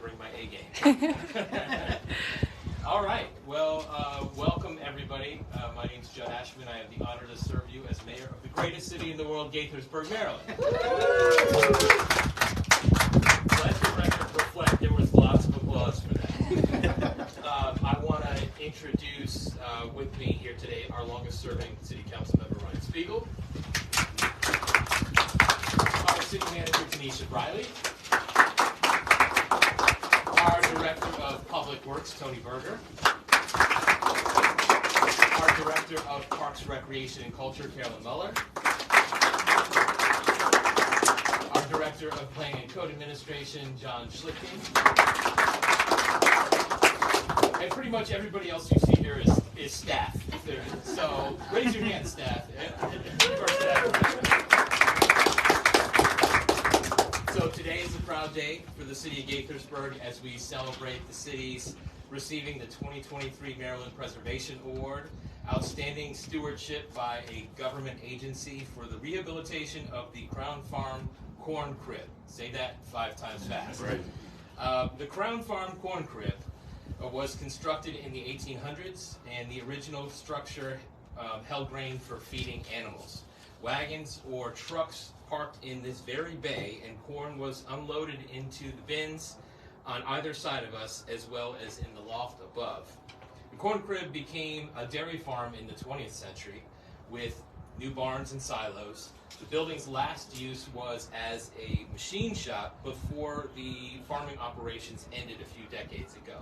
bring my A game. All right. Well, welcome everybody. My name is Judd Ashman. I have the honor to serve you as mayor of the greatest city in the world, Gaithersburg, Maryland. Let the record reflect there was lots of applause for that. I want to introduce with me here today our longest-serving city council member, Ryan Spiegel. Our city manager, Tanisha Reilly. Our Director of Public Works, Tony Berger. Our Director of Parks, Recreation, and Culture, Carolyn Muller. Our Director of Planning and Code Administration, John Schlichting. And pretty much everybody else you see here is staff. So raise your hand, staff. So today is a proud day for the City of Gaithersburg as we celebrate the city's receiving the 2023 Maryland Preservation Award, Outstanding Stewardship by a government agency for the rehabilitation of the Crown Farm Corn Crib. Say that 5 times fast. Right. The Crown Farm Corn Crib was constructed in the 1800s, and the original structure held grain for feeding animals. Wagons or trucks parked in this very bay, and corn was unloaded into the bins on either side of us, as well as in the loft above. The corn crib became a dairy farm in the 20th century with new barns and silos. The building's last use was as a machine shop before the farming operations ended a few decades ago.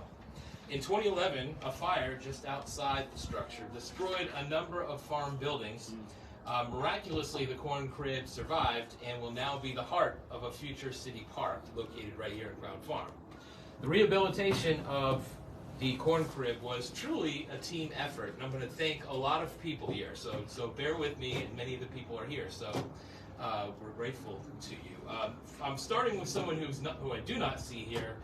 In 2011, a fire just outside the structure destroyed a number of farm buildings. Miraculously, the corn crib survived and will now be the heart of a future city park located right here at Crown Farm. The rehabilitation of the corn crib was truly a team effort, and I'm going to thank a lot of people here. So bear with me, and many of the people are here. So we're grateful to you. I'm starting with someone who I do not see here,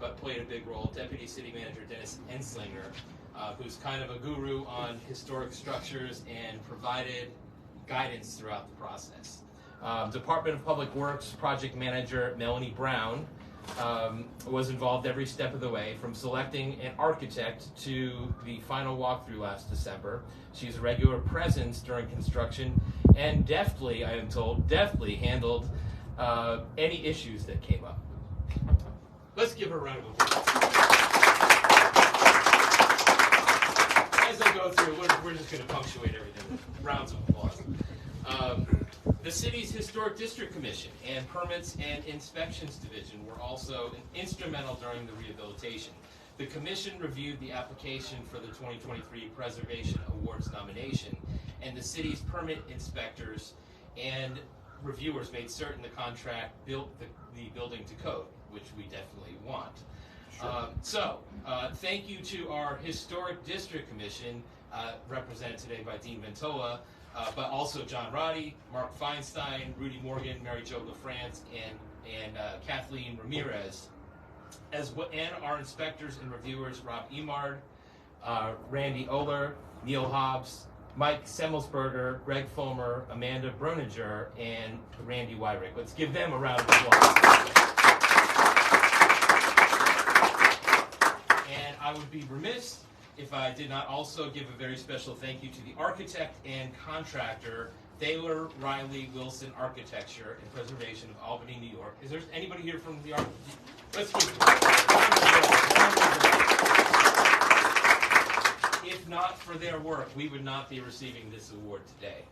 but played a big role, Deputy City Manager Dennis Enslinger, who's kind of a guru on historic structures and provided guidance throughout the process. Department of Public Works Project Manager Melanie Brown was involved every step of the way, from selecting an architect to the final walkthrough last December. She's a regular presence during construction and deftly, I am told, handled any issues that came up. Let's give her a round of applause. As I go through, we're just going to punctuate everything with rounds of applause. The city's Historic District Commission and Permits and Inspections Division were also instrumental during the rehabilitation. The commission reviewed the application for the 2023 Preservation Awards nomination, and the city's permit inspectors and reviewers made certain the contract built the building to code, which we definitely want. Sure. Thank you to our Historic District Commission, represented today by Dean Ventola, but also John Roddy, Mark Feinstein, Rudy Morgan, Mary Jo LaFrance, and Kathleen Ramirez, and our inspectors and reviewers, Rob Emard, Randy Oler, Neil Hobbs, Mike Semmelsberger, Greg Fulmer, Amanda Broninger, and Randy Wyrick. Let's give them a round of applause. And I would be remiss if I did not also give a very special thank you to the architect and contractor, Thaler, Reilly, Wilson Architecture and Preservation of Albany, New York. Is there anybody here from the architect? Let's give it. If not for their work, we would not be receiving this award today.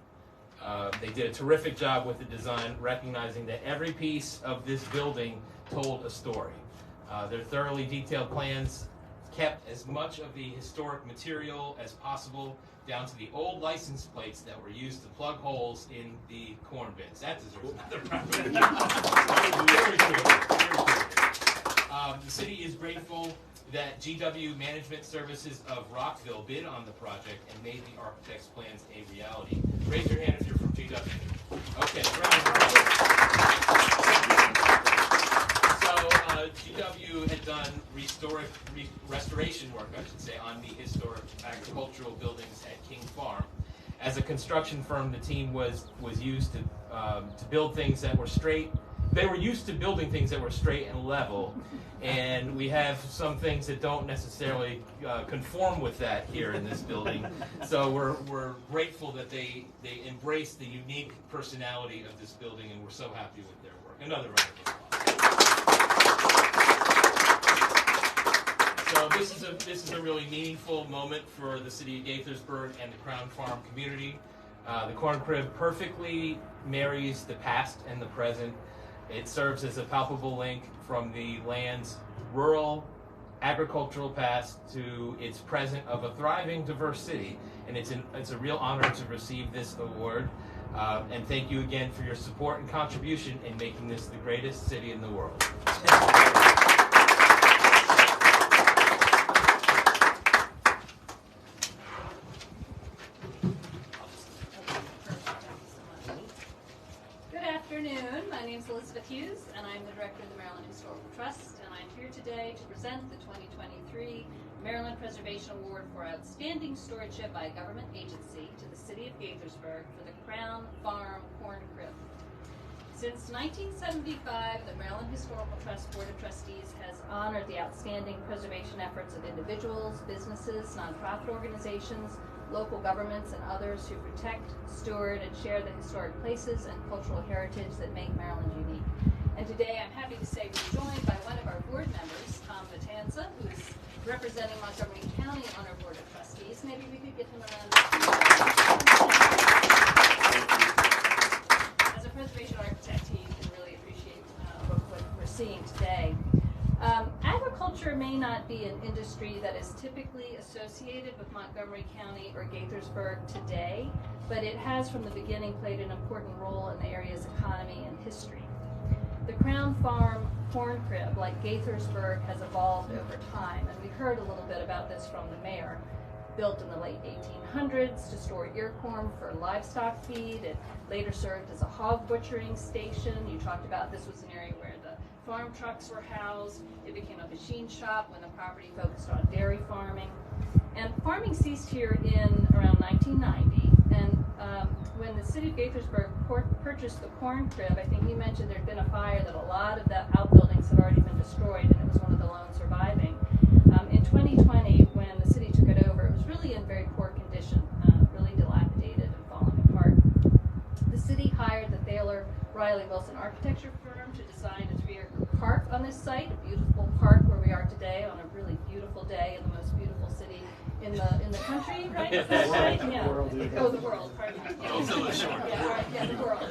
They did a terrific job with the design, recognizing that every piece of this building told a story. Their thoroughly detailed plans kept as much of the historic material as possible, down to the old license plates that were used to plug holes in the corn bins. That deserves another round. Very cool. The city is grateful that G-W Management Services of Rockville bid on the project and made the architect's plans a reality. Raise your hand if you're from G-W. Okay, round of applause. G-W had done restoration work, I should say, on the historic agricultural buildings at King Farm. As a construction firm, the team was used to build things that were straight, they were used to building things that were straight and level, and we have some things that don't necessarily conform with that here in this building. So we're grateful that they embrace the unique personality of this building, and we're so happy with their work. Another round of applause. So this is a really meaningful moment for the City of Gaithersburg and the Crown Farm community. The corn crib perfectly marries the past and the present. It serves as a palpable link from the land's rural agricultural past to its present of a thriving, diverse city. And it's a real honor to receive this award. And thank you again for your support and contribution in making this the greatest city in the world. My name is Elizabeth Hughes, and I'm the Director of the Maryland Historical Trust, and I'm here today to present the 2023 Maryland Preservation Award for Outstanding Stewardship by a Government Agency to the City of Gaithersburg for the Crown Farm Corn Crib. Since 1975, the Maryland Historical Trust Board of Trustees has honored the outstanding preservation efforts of individuals, businesses, nonprofit organizations, local governments, and others who protect, steward, and share the historic places and cultural heritage that make Maryland unique. And today I'm happy to say we're joined by one of our board members, Tom Vitanza, who's representing Montgomery County on our Board of Trustees. Maybe we could get him around. As a preservation architect, he can really appreciate what we're seeing today. Agriculture may not be an industry that is typically associated with Montgomery County or Gaithersburg today, but it has from the beginning played an important role in the area's economy and history. The Crown Farm corn crib, like Gaithersburg, has evolved over time, and we heard a little bit about this from the mayor. Built in the late 1800s to store ear corn for livestock feed. It later served as a hog butchering station. You talked about this was an area where the farm trucks were housed. It became a machine shop when the property focused on dairy farming. And farming ceased here in around 1990. And when the City of Gaithersburg purchased the corn crib, I think you mentioned there'd been a fire that a lot of the outbuildings had already been destroyed, and it was one of the lone surviving. In 2020, when the city took it over, it was really in very poor condition, really dilapidated and falling apart. The city hired the Thaler Reilly architecture firm to design a three-acre park on this site, a beautiful park where we are today on a really beautiful day in the most beautiful city in the country, right? Is that right? Yeah. Oh, the world. Pardon me. Yeah, the world.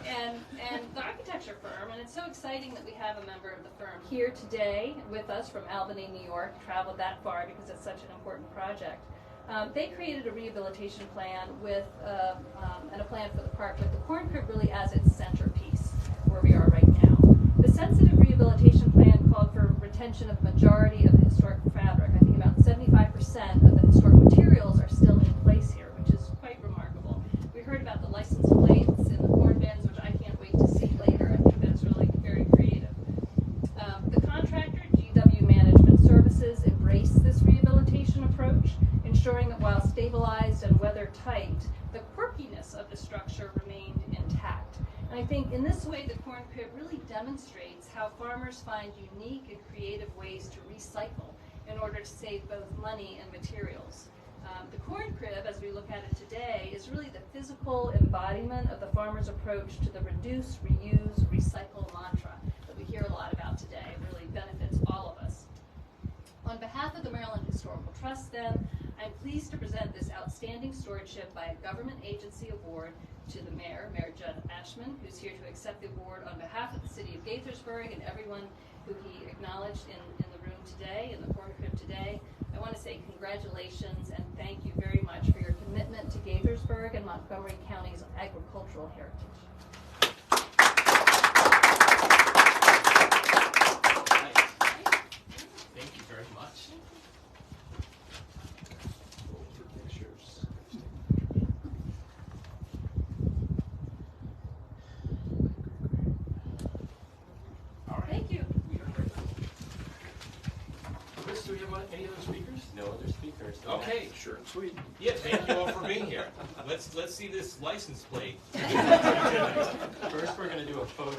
And the architecture firm, and it's so exciting that we have a member of the firm here today with us from Albany, New York, traveled that far because it's such an important project. They created a rehabilitation plan with and a plan for the park with the corn crib really as its centerpiece where we are right now. The sensitive rehabilitation plan called for retention of majority of the historic fabric. I think about 75% of the historic materials are still in place here, which is quite remarkable. We heard about the license plates in the corn bins, which I can't wait to see later. I think that's really very creative. The contractor, G-W Management Services, embraced this rehabilitation approach, ensuring that while stabilized and weather tight, the quirkiness of the structure remained intact. And I think in this way, the corn crib really demonstrates how farmers find unique and creative ways to recycle in order to save both money and materials. The corn crib, as we look at it today, is really the physical embodiment of the farmer's approach to the reduce, reuse, recycle mantra that we hear a lot about today. It really benefits all of us. On behalf of the Maryland Historical Trust, then, I'm pleased to present this outstanding stewardship by a government agency award to the Mayor Judd Ashman, who's here to accept the award on behalf of the City of Gaithersburg and everyone who he acknowledged in the room today, in the corn crib today. I want to say congratulations and thank you very much for your commitment to Gaithersburg and Montgomery County's agricultural heritage. Thank you very much. All right. Thank you. Chris, do we have any other speakers? No other speakers. Okay, short and sweet. Yeah, thank you all for being here. Let's see this license plate. First, we're going to do a photo